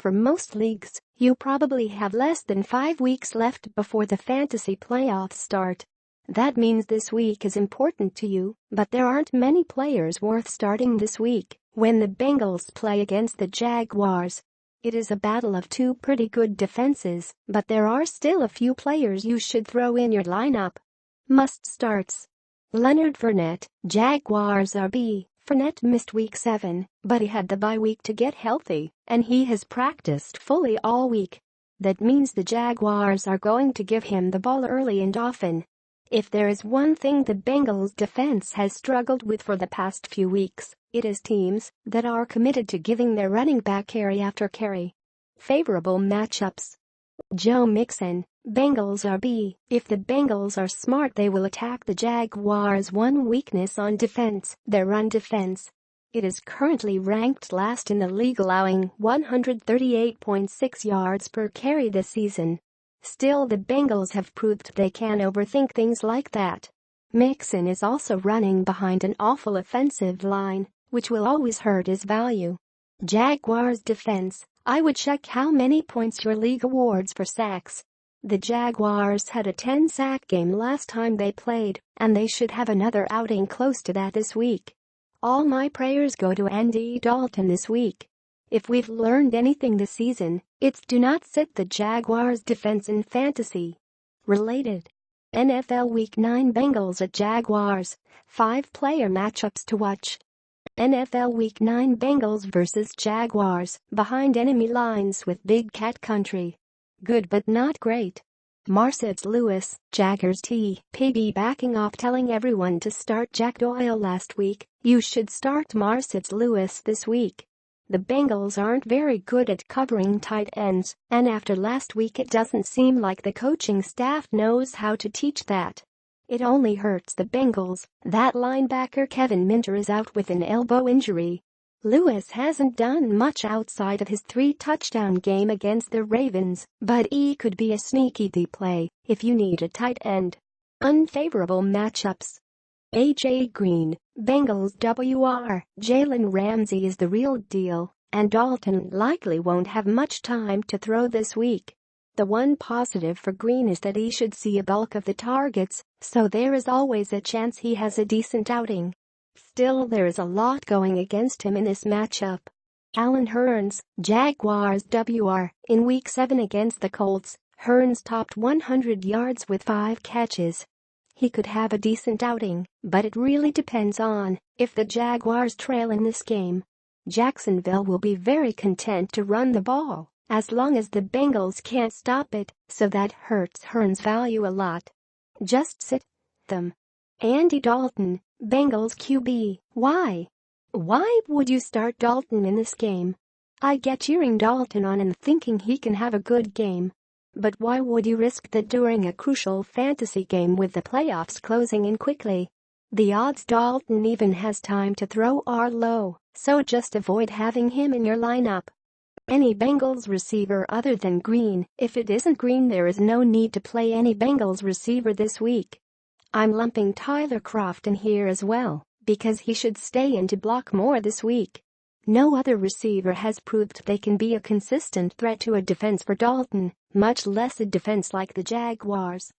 For most leagues, you probably have less than 5 weeks left before the fantasy playoffs start. That means this week is important to you, but there aren't many players worth starting this week when the Bengals play against the Jaguars. It is a battle of two pretty good defenses, but there are still a few players you should throw in your lineup. Must-starts. Leonard Fournette, Jaguars RB. Fournette missed Week 7, but he had the bye week to get healthy, and he has practiced fully all week. That means the Jaguars are going to give him the ball early and often. If there is one thing the Bengals defense has struggled with for the past few weeks, it is teams that are committed to giving their running back carry after carry. Favorable matchups. Joe Mixon, Bengals RB. If the Bengals are smart, they will attack the Jaguars' one weakness on defense, their run defense. It is currently ranked last in the league, allowing 138.6 yards per carry this season. Still, the Bengals have proved they can overthink things like that. Mixon is also running behind an awful offensive line, which will always hurt his value. Jaguars defense. I would check how many points your league awards for sacks. The Jaguars had a 10-sack game last time they played, and they should have another outing close to that this week. All my prayers go to Andy Dalton this week. If we've learned anything this season, it's do not sit the Jaguars defense in fantasy. Related. NFL Week 9 Bengals at Jaguars. 5-player matchups to watch. NFL Week 9 Bengals vs Jaguars, behind enemy lines with Big Cat Country. Good but not great. Marcus Lewis, Jaguars TPB backing off, telling everyone to start Jack Doyle last week. You should start Marcus Lewis this week. The Bengals aren't very good at covering tight ends, and after last week it doesn't seem like the coaching staff knows how to teach that. It only hurts the Bengals that linebacker Kevin Minter is out with an elbow injury. Lewis hasn't done much outside of his 3-touchdown game against the Ravens, but he could be a sneaky deep play if you need a tight end. Unfavorable matchups. A.J. Green, Bengals WR. Jalen Ramsey is the real deal, and Dalton likely won't have much time to throw this week. The one positive for Green is that he should see a bulk of the targets, so there is always a chance he has a decent outing. Still, there is a lot going against him in this matchup. Allen Hurns, Jaguars WR. In Week 7 against the Colts, Hurns topped 100 yards with 5 catches. He could have a decent outing, but it really depends on if the Jaguars trail in this game. Jacksonville will be very content to run the ball, as long as the Bengals can't stop it, so that hurts Hurns' value a lot. Just sit them. Andy Dalton, Bengals QB. Why? Why would you start Dalton in this game? I get cheering Dalton on and thinking he can have a good game. But why would you risk that during a crucial fantasy game with the playoffs closing in quickly? The odds Dalton even has time to throw are low, so just avoid having him in your lineup. Any Bengals receiver other than Green. If it isn't Green, there is no need to play any Bengals receiver this week. I'm lumping Tyler Croft in here as well, because he should stay in to block more this week. No other receiver has proved they can be a consistent threat to a defense for Dalton, much less a defense like the Jaguars.